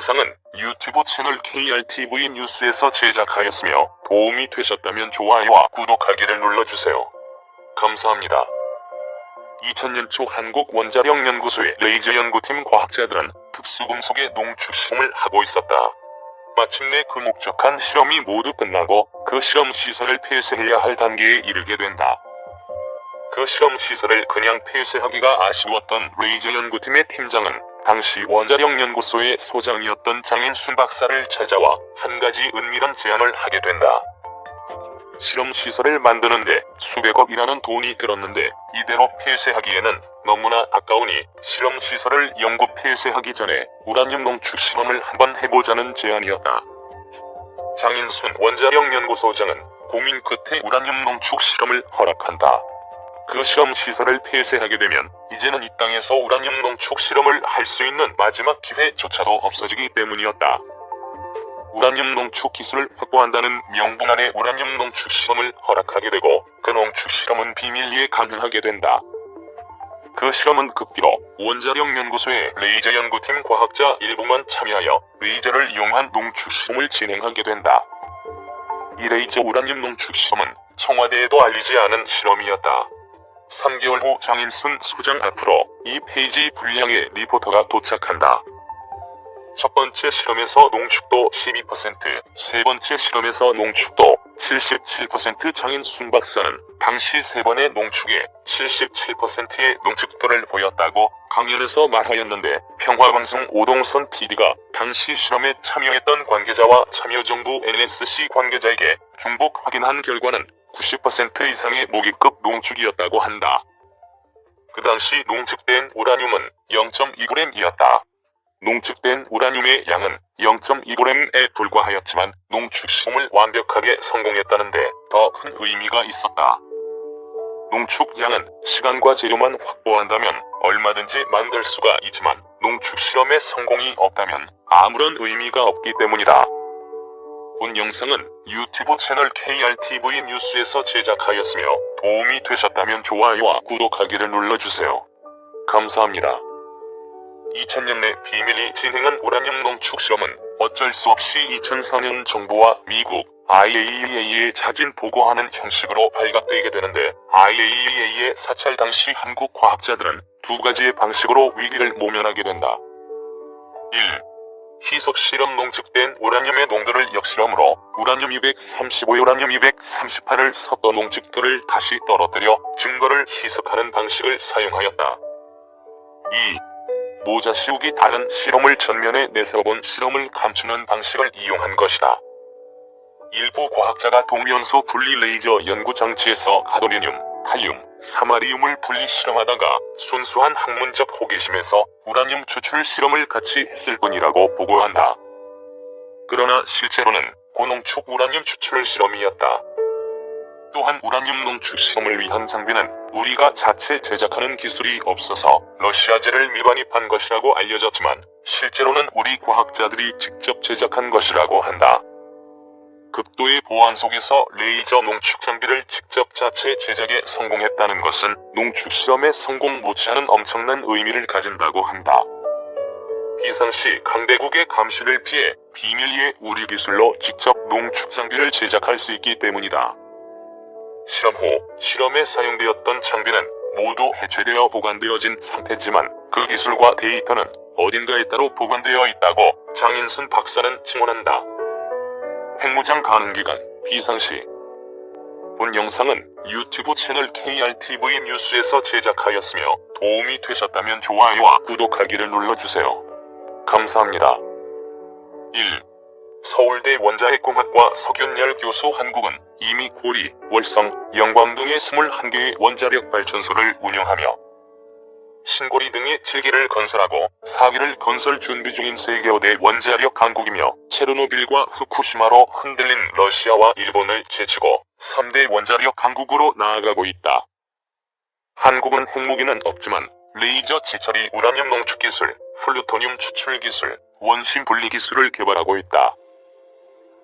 영상은 유튜브 채널 KRTV 뉴스에서 제작하였으며 도움이 되셨다면 좋아요와 구독하기를 눌러주세요. 감사합니다. 2000년 초 한국 원자력 연구소의 레이저 연구팀 과학자들은 특수금속의 농축 실험을 하고 있었다. 마침내 그 목적한 실험이 모두 끝나고 그 실험 시설을 폐쇄해야 할 단계에 이르게 된다. 그 실험 시설을 그냥 폐쇄하기가 아쉬웠던 레이저 연구팀의 팀장은 당시 원자력 연구소의 소장이었던 장인순 박사를 찾아와 한 가지 은밀한 제안을 하게 된다. 실험 시설을 만드는데 수백억이라는 돈이 들었는데 이대로 폐쇄하기에는 너무나 아까우니 실험 시설을 영구 폐쇄하기 전에 우라늄 농축 실험을 한번 해보자는 제안이었다. 장인순 원자력 연구소장은 고민 끝에 우라늄 농축 실험을 허락한다. 그 실험 시설을 폐쇄하게 되면 이제는 이 땅에서 우라늄 농축 실험을 할 수 있는 마지막 기회조차도 없어지기 때문이었다. 우라늄 농축 기술을 확보한다는 명분 아래 우라늄 농축 실험을 허락하게 되고 그 농축 실험은 비밀리에 가능하게 된다. 그 실험은 급기로 원자력 연구소의 레이저 연구팀 과학자 일부만 참여하여 레이저를 이용한 농축 실험을 진행하게 된다. 이 레이저 우라늄 농축 실험은 청와대에도 알리지 않은 실험이었다. 3개월 후 장인순 소장 앞으로 이 페이지 분량의 리포터가 도착한다. 첫 번째 실험에서 농축도 12%, 세 번째 실험에서 농축도 77%. 장인순 박사는 당시 세 번의 농축에 77%의 농축도를 보였다고 강연에서 말하였는데 평화방송 오동선 TV가 당시 실험에 참여했던 관계자와 참여정부 NSC 관계자에게 중복 확인한 결과는 90% 이상의 모기급 농축이었다고 한다. 그 당시 농축된 우라늄은 0.2g이었다. 농축된 우라늄의 양은 0.2g에 불과하였지만 농축 실험을 완벽하게 성공했다는데 더 큰 의미가 있었다. 농축 양은 시간과 재료만 확보한다면 얼마든지 만들 수가 있지만 농축 실험의 성공이 없다면 아무런 의미가 없기 때문이다. 본 영상은 유튜브 채널 KRTV 뉴스에서 제작하였으며 도움이 되셨다면 좋아요와 구독하기를 눌러주세요. 감사합니다. 2000년에 비밀리 진행한 우라늄 농축 실험은 어쩔 수 없이 2004년 정부와 미국 IAEA에 자진 보고하는 형식으로 발각되게 되는데 IAEA의 사찰 당시 한국 과학자들은 두 가지의 방식으로 위기를 모면하게 된다. 1. 희석 실험 농축된 우라늄의 농도를 역실험으로 우라늄 235, 우라늄 238을 섞어 농축도를 다시 떨어뜨려 증거를 희석하는 방식을 사용하였다. 2. 모자 씌우기 다른 실험을 전면에 내세워본 실험을 감추는 방식을 이용한 것이다. 일부 과학자가 동위원소 분리 레이저 연구 장치에서 가도리늄, 칼륨, 사마리움을 분리 실험하다가 순수한 학문적 호기심에서 우라늄 추출 실험을 같이 했을 뿐이라고 보고한다. 그러나 실제로는 고농축 우라늄 추출 실험이었다. 또한 우라늄 농축 실험을 위한 장비는 우리가 자체 제작하는 기술이 없어서 러시아제를 밀반입한 것이라고 알려졌지만 실제로는 우리 과학자들이 직접 제작한 것이라고 한다. 극도의 보안 속에서 레이저 농축 장비를 직접 자체 제작에 성공했다는 것은 농축 실험의 성공 못지않은 엄청난 의미를 가진다고 한다. 비상시 강대국의 감시를 피해 비밀리에 우리 기술로 직접 농축 장비를 제작할 수 있기 때문이다. 실험 후 실험에 사용되었던 장비는 모두 해체되어 보관되어진 상태지만 그 기술과 데이터는 어딘가에 따로 보관되어 있다고 장인순 박사는 증언한다. 핵무장 가능 기간, 비상시. 본 영상은 유튜브 채널 KRTV 뉴스에서 제작하였으며 도움이 되셨다면 좋아요와 구독하기를 눌러주세요. 감사합니다. 1. 서울대 원자핵공학과 석윤열 교수. 한국은 이미 고리, 월성, 영광 등의 21개의 원자력 발전소를 운영하며 신고리 등의 7기를 건설하고 4기를 건설 준비 중인 세계어대 원자력 강국이며 체르노빌과 후쿠시마로 흔들린 러시아와 일본을 제치고 3대 원자력 강국으로 나아가고 있다. 한국은 핵무기는 없지만 레이저 지처리 우라늄 농축 기술, 플루토늄 추출 기술, 원심 분리 기술을 개발하고 있다.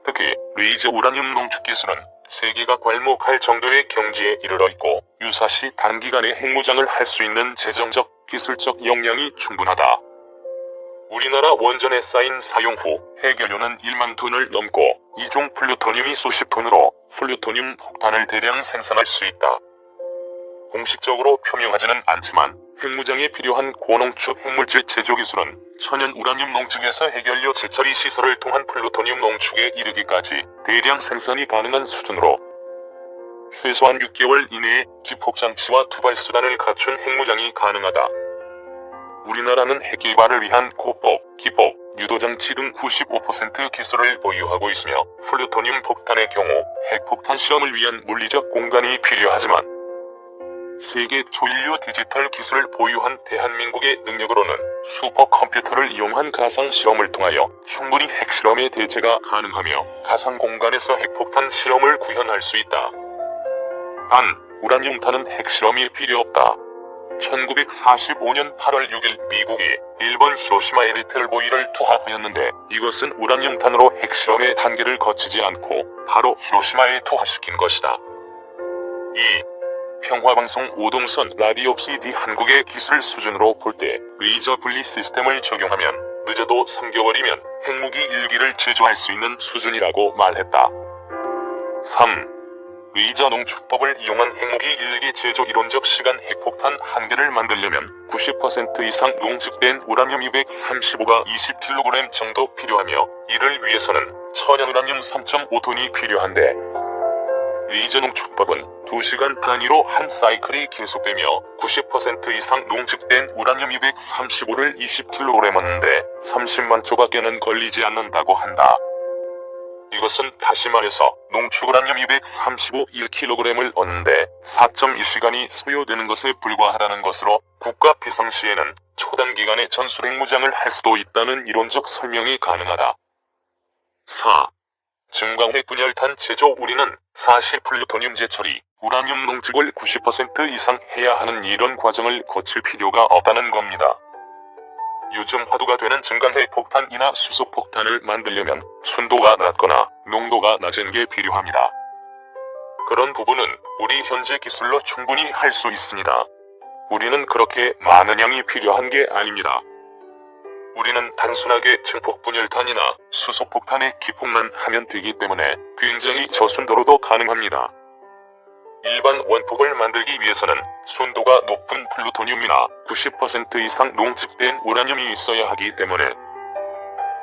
특히 레이저 우라늄 농축 기술은 세계가 괄목할 정도의 경지에 이르러 있고 유사시 단기간에 핵무장을 할 수 있는 재정적, 기술적 역량이 충분하다. 우리나라 원전에 쌓인 사용 후 해결료는 1만 톤을 넘고 이중 플루토늄이 수십 톤으로 플루토늄 폭탄을 대량 생산할 수 있다. 공식적으로 표명하지는 않지만 핵무장에 필요한 고농축 핵물질 제조 기술은 천연 우라늄 농축에서 해결료 재처리 시설을 통한 플루토늄 농축에 이르기까지 대량 생산이 가능한 수준으로 최소한 6개월 이내에 기폭장치와 투발수단을 갖춘 핵무장이 가능하다. 우리나라는 핵 개발을 위한 고폭, 기폭, 유도장치 등 95% 기술을 보유하고 있으며 플루토늄 폭탄의 경우 핵폭탄 실험을 위한 물리적 공간이 필요하지만 세계 초인류 디지털 기술을 보유한 대한민국의 능력으로는 슈퍼컴퓨터를 이용한 가상 실험을 통하여 충분히 핵실험의 대체가 가능하며 가상 공간에서 핵폭탄 실험을 구현할 수 있다. 단, 우라늄탄은 핵실험이 필요 없다. 1945년 8월 6일 미국이 일본 히로시마에 리틀보이를 투하하였는데 이것은 우라늄탄으로 핵실험의 단계를 거치지 않고 바로 히로시마에 투하시킨 것이다. 2. 평화방송 오동선 라디오 PD 한국의 기술 수준으로 볼 때 레이저 분리 시스템을 적용하면 늦어도 3개월이면 핵무기 1기를 제조할 수 있는 수준이라고 말했다. 3. 레이저 농축법을 이용한 핵무기 1기 제조 이론적 시간 핵폭탄 1개를 만들려면 90% 이상 농축된 우라늄 235가 20kg 정도 필요하며 이를 위해서는 천연 우라늄 3.5톤이 필요한데 레이저 농축법은 2시간 단위로 한 사이클이 계속되며 90% 이상 농축된 우라늄 235를 20kg 얻는데 30만 초밖에는 걸리지 않는다고 한다. 이것은 다시 말해서 농축 우라늄 235 1kg을 얻는데 4.1시간이 소요되는 것에 불과하다는 것으로 국가 비상시에는 초단기간에 전술 핵무장을 할 수도 있다는 이론적 설명이 가능하다. 4. 증강핵 분열탄 제조 우리는 사실 플루토늄 재처리, 우라늄 농축을 90% 이상 해야 하는 이런 과정을 거칠 필요가 없다는 겁니다. 요즘 화두가 되는 증강핵 폭탄이나 수소폭탄을 만들려면 순도가 낮거나 농도가 낮은 게 필요합니다. 그런 부분은 우리 현재 기술로 충분히 할 수 있습니다. 우리는 그렇게 많은 양이 필요한 게 아닙니다. 우리는 단순하게 증폭분열탄이나 수소폭탄의 기폭만 하면 되기 때문에 굉장히 저순도로도 가능합니다. 일반 원폭을 만들기 위해서는 순도가 높은 플루토늄이나 90% 이상 농축된 우라늄이 있어야 하기 때문에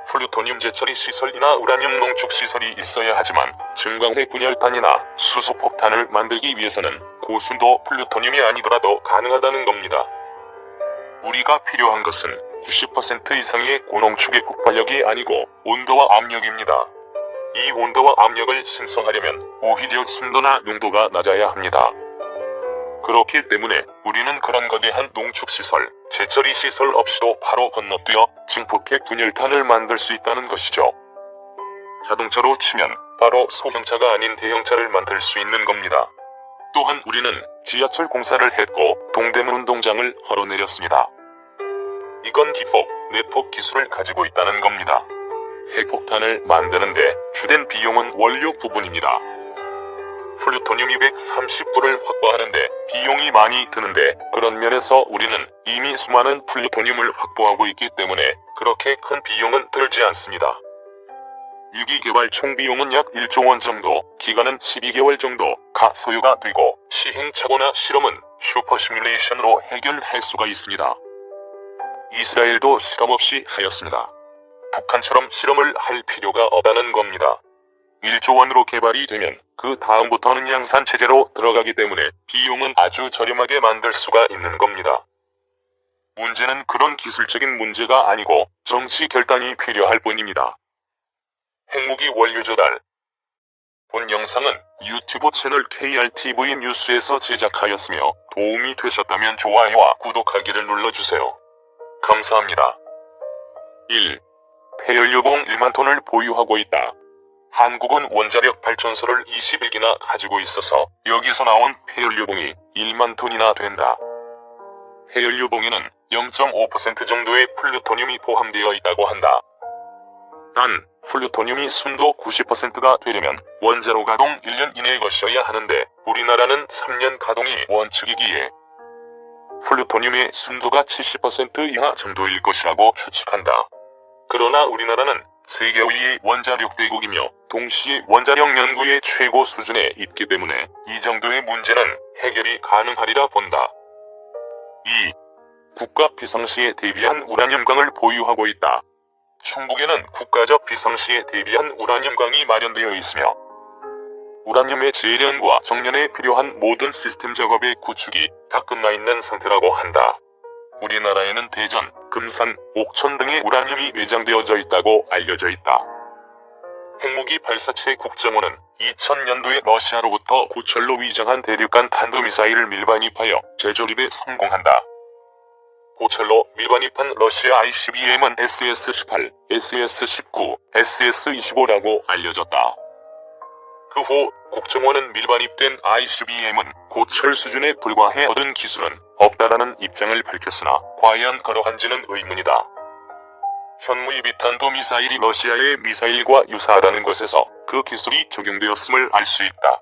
플루토늄 재처리 시설이나 우라늄 농축 시설이 있어야 하지만 증강핵 분열탄이나 수소폭탄을 만들기 위해서는 고순도 플루토늄이 아니더라도 가능하다는 겁니다. 우리가 필요한 것은 90% 이상의 고농축의 폭발력이 아니고 온도와 압력입니다. 이 온도와 압력을 생성하려면 오히려 순도나 농도가 낮아야 합니다. 그렇기 때문에 우리는 그런 거대한 농축시설, 재처리 시설 없이도 바로 건너뛰어 증폭핵 분열탄을 만들 수 있다는 것이죠. 자동차로 치면 바로 소형차가 아닌 대형차를 만들 수 있는 겁니다. 또한 우리는 지하철 공사를 했고 동대문 운동장을 헐어내렸습니다. 이건 기폭, 내폭 기술을 가지고 있다는 겁니다. 핵폭탄을 만드는데 주된 비용은 원료 부분입니다. 플루토늄 239를 확보하는데 비용이 많이 드는데 그런 면에서 우리는 이미 수많은 플루토늄을 확보하고 있기 때문에 그렇게 큰 비용은 들지 않습니다. 1기 개발 총 비용은 약 1조 원 정도, 기간은 12개월 정도가 소요가 되고 시행착오나 실험은 슈퍼 시뮬레이션으로 해결할 수가 있습니다. 이스라엘도 실험 없이 하였습니다. 북한처럼 실험을 할 필요가 없다는 겁니다. 1조 원으로 개발이 되면 그 다음부터는 양산체제로 들어가기 때문에 비용은 아주 저렴하게 만들 수가 있는 겁니다. 문제는 그런 기술적인 문제가 아니고 정치 결단이 필요할 뿐입니다. 핵무기 원료 조달. 본 영상은 유튜브 채널 KRTV 뉴스에서 제작하였으며 도움이 되셨다면 좋아요와 구독하기를 눌러주세요. 감사합니다. 1. 폐연료봉 1만 톤을 보유하고 있다. 한국은 원자력 발전소를 21기나 가지고 있어서 여기서 나온 폐연료봉이 1만 톤이나 된다. 폐연료봉에는 0.5% 정도의 플루토늄이 포함되어 있다고 한다. 단, 플루토늄이 순도 90%가 되려면 원자로 가동 1년 이내에 것이어야 하는데 우리나라는 3년 가동이 원칙이기에 플루토늄의 순도가 70% 이하 정도일 것이라고 추측한다. 그러나 우리나라는 세계 5위의 원자력 대국이며 동시에 원자력 연구의 최고 수준에 있기 때문에 이 정도의 문제는 해결이 가능하리라 본다. 2. 국가 비상시에 대비한 우라늄광을 보유하고 있다. 충북에는 국가적 비상시에 대비한 우라늄광이 마련되어 있으며 우라늄의 재련과 정련에 필요한 모든 시스템 작업의 구축이 다 끝나 있는 상태라고 한다. 우리나라에는 대전, 금산, 옥천 등의 우라늄이 매장되어져 있다고 알려져 있다. 핵무기 발사체 국정원은 2000년도에 러시아로부터 고철로 위장한 대륙간 탄도미사일을 밀반입하여 재조립에 성공한다. 고철로 밀반입한 러시아 ICBM은 SS-18, SS-19, SS-25라고 알려졌다. 그 후 국정원은 밀반입된 ICBM은 고철 수준에 불과해 얻은 기술은 없다라는 입장을 밝혔으나 과연 그러한지는 의문이다. 현무입 탄도미사일이 러시아의 미사일과 유사하다는 것에서 그 기술이 적용되었음을 알 수 있다.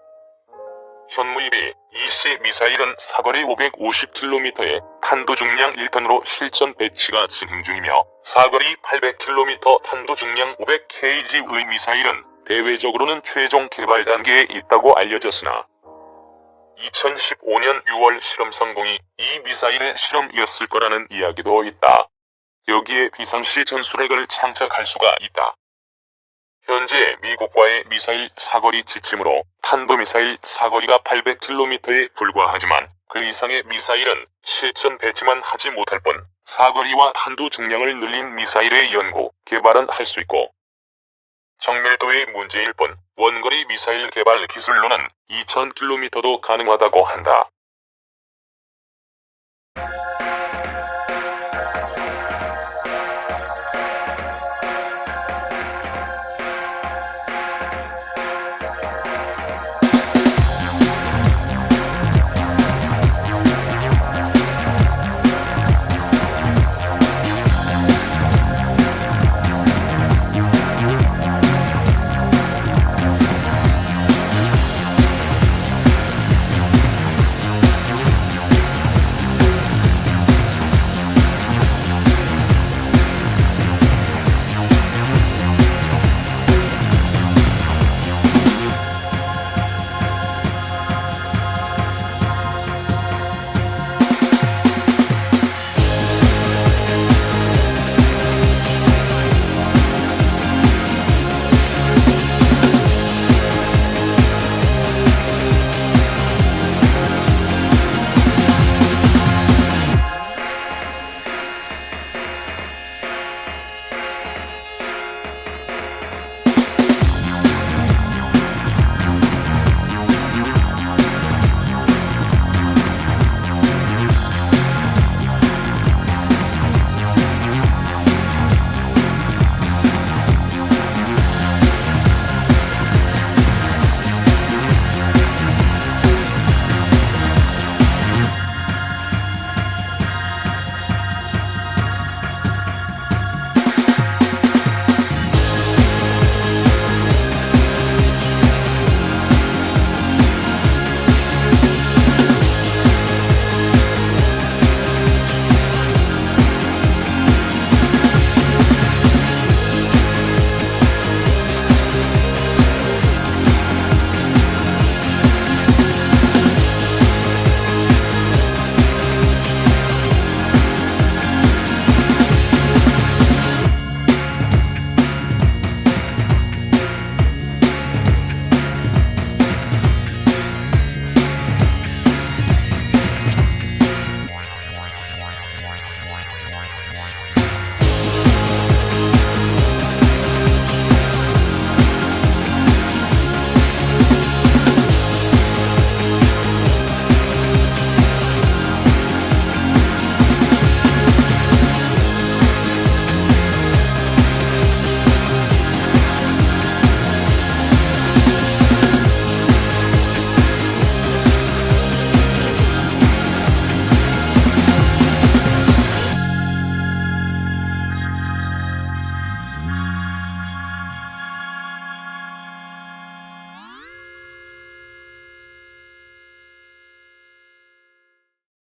현무입의 이시 미사일은 사거리 550km의 탄도 중량 1톤으로 실전 배치가 진행 중이며 사거리 800km 탄도 중량 500kg의 미사일은 대외적으로는 최종 개발 단계에 있다고 알려졌으나 2015년 6월 실험 성공이 이 미사일의 실험이었을 거라는 이야기도 있다. 여기에 비상시 전술핵을 장착할 수가 있다. 현재 미국과의 미사일 사거리 지침으로 탄도미사일 사거리가 800km에 불과하지만 그 이상의 미사일은 실전 배치만 하지 못할 뿐 사거리와 탄도 중량을 늘린 미사일의 연구, 개발은 할 수 있고 정밀도의 문제일 뿐 원거리 미사일 개발 기술로는 2000km도 가능하다고 한다.